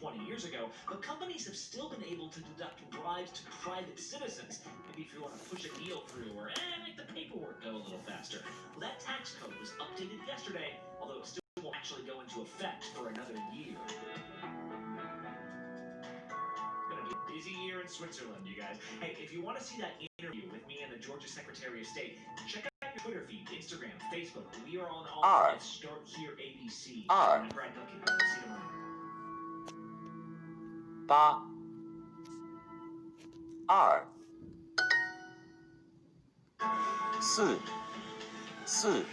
20 years ago, but companies have still been able to deduct bribes to private citizens. Maybe if you want to push a deal through or make the paperwork go a little faster. Well, that tax code was updated yesterday, although it still won't actually go into effect for another year. Gonna be a busy year in Switzerland, you guys. Hey, if you want to see that interview with me and the Georgia Secretary of State, check out your Twitter feed, Instagram, Facebook. We are on all at Start Here ABC. I'm Brad Duncan. See you tomorrow. 8、2、4、4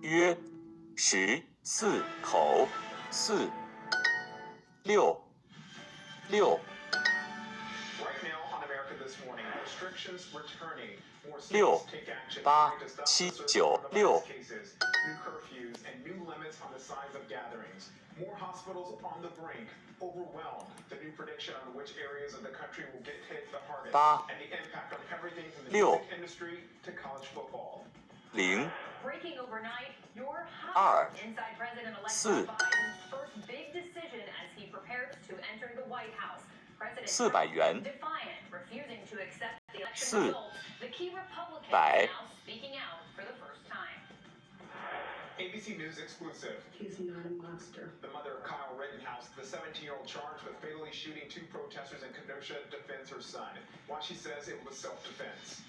约14口4、6、6。 Right now on America this morning, restrictions returning. More 6、 states take action 8、 to stop 7、 the surge of 9、 coronavirus 6。 cases, new curfews, and new limits on the size of gatherings. More hospitals on the brink, overwhelmed. The new prediction on which areas of the country will get hit the hardest, 8、 and the impact on everything from the 6、 music industry to college football. 0、 Breaking overnight, your house 2、 inside President-elect 4、 Biden's first big decision as he prepares to enter the White House. President 400 元 defiant, refusing to accept the election 400 results. The key Republican Bye. now speaking out for the first time. ABC News exclusive. He's not a monster. The mother of Kyle Rittenhouse, the 17-year-old charged with fatally shooting 2 protesters in Kenosha, defends her son. Why she says it was self-defense.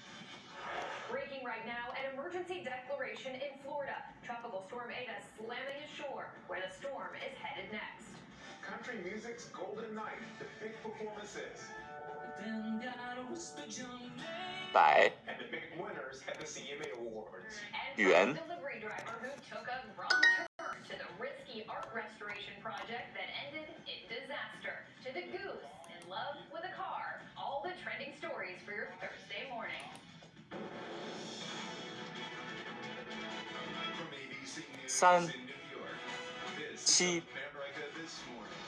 Breaking right now, an emergency declaration in Florida. Tropical storm Ada slamming ashore, where the storm is headed next. Country music's golden night, the big performances, 100 and the big winners at the CMA Awards. And Yuan. the delivery driver who took a wrong turn to the risky art restoration project that ended in disaster. To the goose in love with a car. All the trending stories for your Thursday morning. From ABC News 3、 in New York, this 7。 is America This Morning.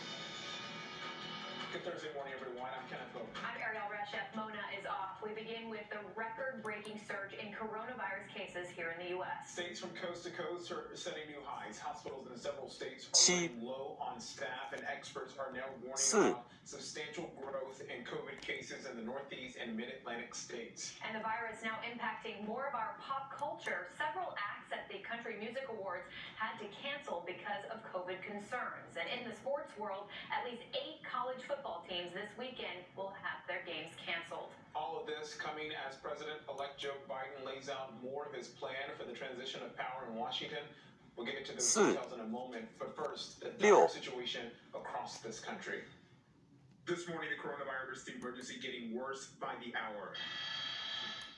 Good Thursday morning, everyone. I'm Kenneth Boat. I'm Ariel Reshef. Mona is off. We begin with the record-breaking surge in coronavirus cases here in the U.S. States from coast to coast are setting new highs. Hospitals in several states are 7。 running low on staff, and experts are now warning 4。 about substantial growth in COVID cases in the Northeast and Mid-Atlantic states. And the virus now impacting more of our pop culture. Several acts at the Country Music Awards had to cancel because of COVID concerns. And in the sports world, at least 8 college football teams this weekend will have their games canceled. All of this coming as President-elect Joe Biden lays out more of his plan for the transition of power in Washington. We'll get into those 4。 details in a moment, but first, the 6。 dire situation across this country. This morning, the coronavirus emergency getting worse by the hour.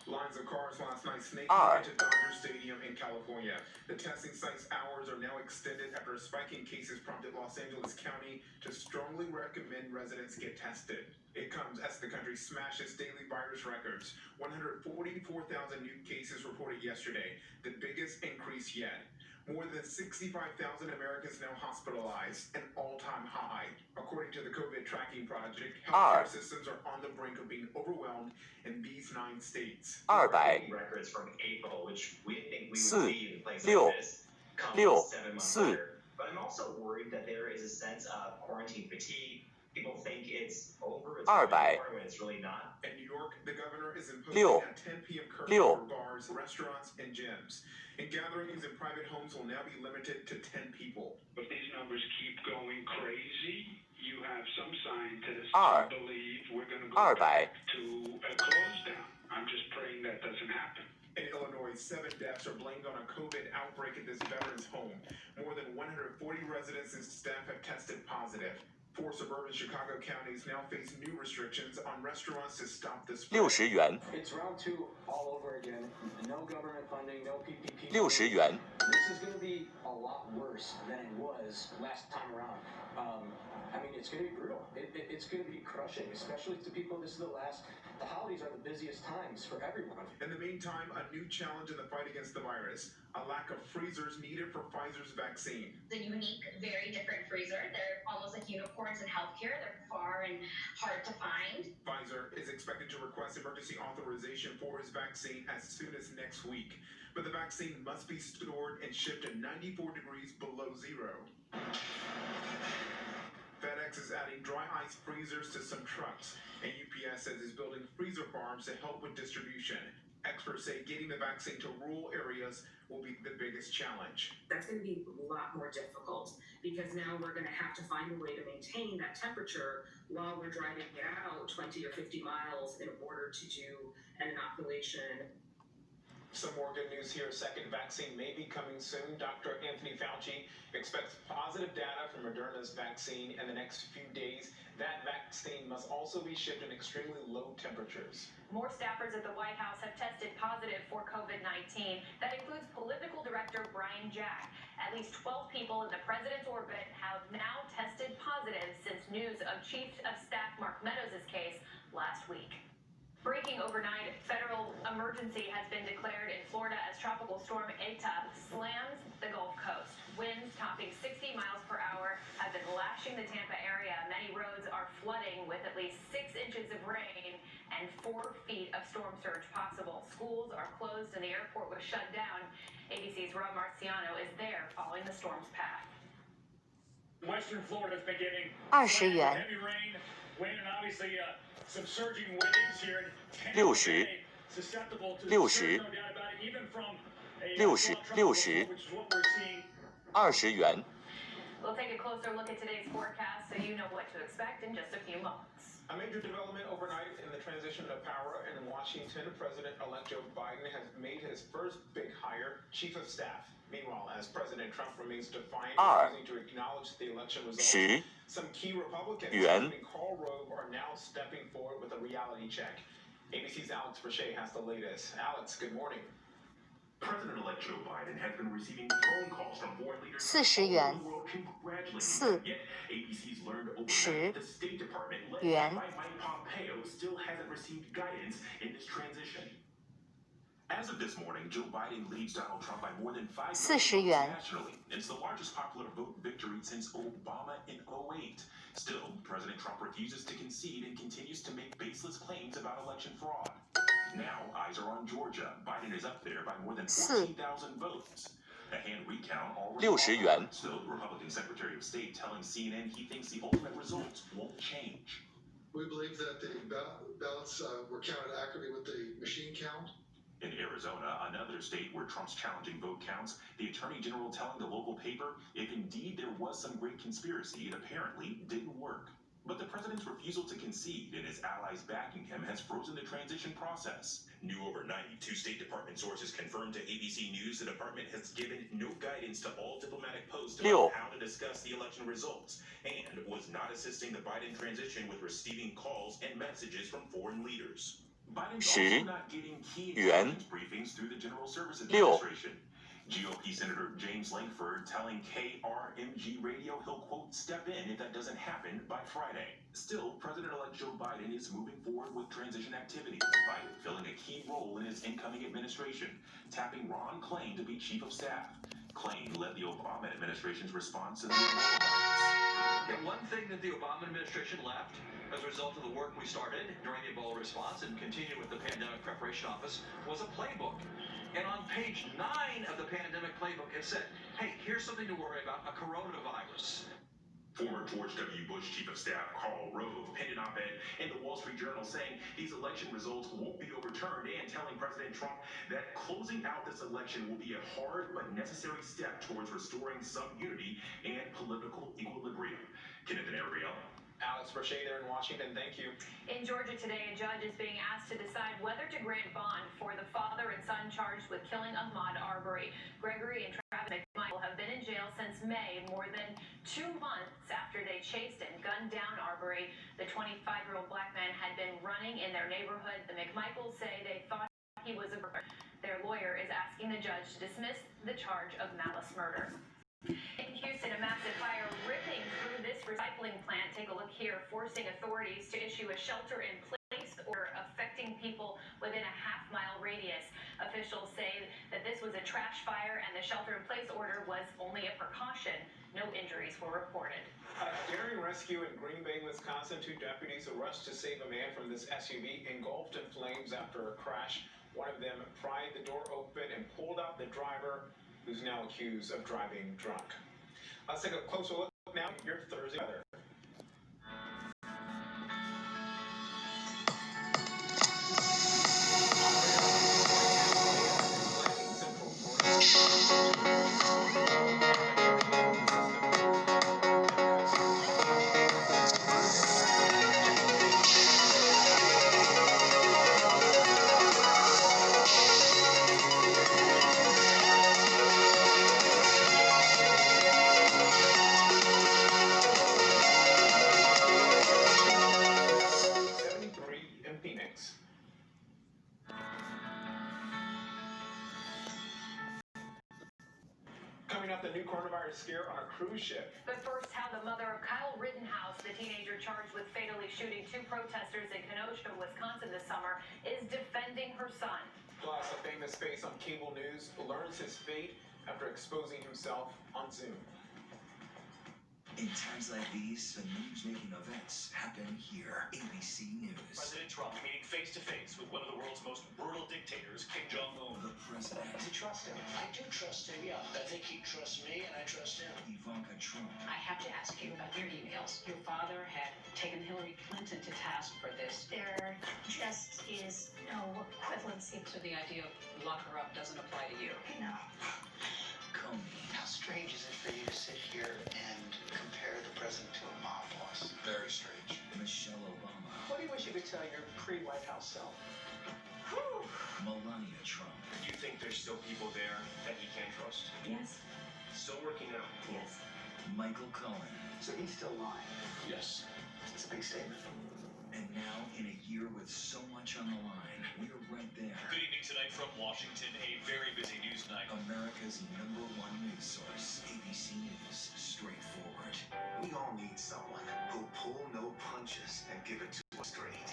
Lines of cars last night snaking 2。 into Dodger Stadium in California. The testing site's hours are now extended after a spike in cases prompted Los Angeles County to strongly recommend residents get tested. It comes as the country smashes daily virus records. 144,000 new cases reported yesterday, the biggest increase yet. More than 65,000 Americans now hospitalized, an all-time high. According to the COVID tracking project, healthcare systems are on the brink of being overwhelmed in these 9 states. 200 records from April, which we think we 4、 would be in place 6、 like this, come 6、 7 months 4。 later. But I'm also worried that there is a sense of quarantine fatigue. People think it's over, it's 200 when it's really not. In New York, the governor is 6 imposing a 10 p.m. curfew 6 for bars, restaurants, and gyms. And gatherings in private homes will now be limited to 10 people. If these numbers keep going crazy, you have some scientists 200 who believe we're going to go 200 back to a close down. I'm just praying that doesn't happen. In Illinois, 7 deaths are blamed on a COVID outbreak at this veteran's home. More than 140 residents and staff have tested positive. 4 suburban Chicago counties now face new restrictions on restaurants to stop the spread. 60 元 It's round 2 all over again. No government funding, no PPP. 60元 This is going to be a lot worse than it was last time around. I mean, it's going to be brutal. It's going to be crushing, especially to people. This is the holidays are the busiest times for everyone. In the meantime, a new challenge in the fight against the virus. A lack of freezers needed for Pfizer's vaccine. It's a unique, very different freezer. They're almost like unicorns in healthcare. They're far and hard to find. Pfizer is expected to request emergency authorization for his vaccine as soon as next week. But the vaccine must be stored and shipped at 94 degrees below zero. ice freezers to some trucks, and UPS says it's building freezer farms to help with distribution. Experts say getting the vaccine to rural areas will be the biggest challenge. That's going to be a lot more difficult because now we're going to have to find a way to maintain that temperature while we're driving it out 20 or 50 miles in order to do an inoculation. Some more good news here. A second vaccine may be coming soon. Dr. Anthony Fauci expects positive data from Moderna's vaccine in the next few days. That vaccine must also be shipped in extremely low temperatures. More staffers at the White House have tested positive for COVID-19. That includes political director Brian Jack. At least 12 people in the president's orbit have now tested positive since news of Chief of Staff Mark Meadows' case last week. Breaking overnight, federal emergency has been declared in Florida as Tropical Storm Eta slams the Gulf Coast. Winds topping 60 miles per hour have been lashing the Tampa area. Many roads are flooding with at least 6 inches of rain and 4 feet of storm surge possible. Schools are closed and the airport was shut down. ABC's Rob Marciano is there following the storm's path. Western Florida's been getting 20元 heavy rain, wind, and obviously some surging waves here. 60 susceptible to 60 no doubt about it, even from a 60 60 which is what we're seeing. 20元 We'll take a closer look at today's forecast so you know what to expect in just a few moments. A major development overnight in the transition of power in Washington. President-elect Joe Biden has made his first big hire, Chief of Staff. Meanwhile, as President Trump remains defiant, refusing to acknowledge the election results, 10 some key Republicans, Yuan. including Karl Rove, are now stepping forward with a reality check. ABC's Alex Brachet has the latest. Alex, good morning. President-elect Joe Biden has been receiving phone calls from foreign leaders 40 all元 over the world congratulating 4 him. Yet ABC's learned 10 overnight the State Department, led yuan by Mike Pompeo, still hasn't received guidance in this transition. As of this morning, Joe Biden leads Donald Trump by more than 5 40 million元 votes nationally. It's the largest popular vote victory since Obama in 2008. Still, President Trump refuses to concede and continues to make baseless claims about election fraud. Now, eyes are on Georgia. Biden is up there by more than 14,000 votes. A hand recount already 60 元 Still, Republican Secretary of State telling CNN he thinks the ultimate results won't change. We believe that the ballots were counted accurately with the machine count. In Arizona, another state where Trump's challenging vote counts, the Attorney General telling the local paper if indeed there was some great conspiracy, it apparently didn't work. But the president's refusal to concede and his allies backing him has frozen the transition process. New overnight, 2 State Department sources confirmed to ABC News the department has given no guidance to all diplomatic posts about how to discuss the election results and was not assisting the Biden transition with receiving calls and messages from foreign leaders. Biden's 10 also not getting key yuan intelligence briefings through the General Services 6 Administration. GOP Senator James Lankford telling KRMG Radio he'll, quote, step in if that doesn't happen by Friday. Still, President-elect Joe Biden is moving forward with transition activities, Biden filling a key role in his incoming administration, tapping Ron Klain to be Chief of Staff. Klain led the Obama administration's response to the Ebola virus. Yeah, one thing that the Obama administration left as a result of the work we started during the Ebola response and continue with the Pandemic Preparation Office was a playbook. And on page 9 of the pandemic playbook, it said, hey, here's something to worry about, a coronavirus. Former George W. Bush Chief of Staff Karl Rove penned an op-ed in the Wall Street Journal saying these election results won't be overturned and telling President Trump that closing out this election will be a hard but necessary step towards restoring some unity and political equilibrium. Kenneth and Ariel. Alex Brachet there in Washington, thank you. In Georgia today, a judge is being asked to decide whether to grant bond for the father and son charged with killing Ahmaud Arbery. Gregory and Travis McMichael have been in jail since May, more than 2 months after they chased and gunned down Arbery. The 25-year-old black man had been running in their neighborhood. The McMichaels say they thought he was a murderer. Their lawyer is asking the judge to dismiss the charge of malice murder. In Houston, a massive fire ripping through this recycling plant. Take a look here, forcing authorities to issue a shelter-in-place order affecting people within a half-mile radius. Officials say that this was a trash fire and the shelter-in-place order was only a precaution. No injuries were reported. A daring rescue in Green Bay, Wisconsin. 2 deputies are rushed to save a man from this SUV engulfed in flames after a crash. One of them pried the door open and pulled out the driver, who's now accused of driving drunk. Let's take a closer look now at your Thursday weather. scare on a cruise ship. But first, how the mother of Kyle Rittenhouse, the teenager charged with fatally shooting 2 protesters in Kenosha, Wisconsin this summer, is defending her son. Plus, a famous face on cable news learns his fate after exposing himself on Zoom. In times like these, the news-making events happen here. ABC News. President Trump meeting face-to-face with one of the world's most brutal dictators, Kim Jong-un. The president. You trust him? I do trust him, yeah. I think he trusts me, and I trust him. Ivanka Trump. I have to ask you about your emails. Your father had taken Hillary Clinton to task for this. There just is no equivalency. So the idea of lock her up doesn't apply to you. No. Comey. How strange is it for you to sit here and compare the president to a mob boss? Very strange. Michelle Obama. What do you wish you could tell your pre-White House self? Melania Trump. You think there's still people there that he can't trust? Yes. Still working out. Yes. Michael Cohen. So he's still lying. Yes. It's a big statement. And now, in a year with so much on the line, we're right there. Good evening tonight from Washington. A very busy news night. America's #1 news source, ABC News, straightforward. We all need someone who'll pull no punches and give it to us straight.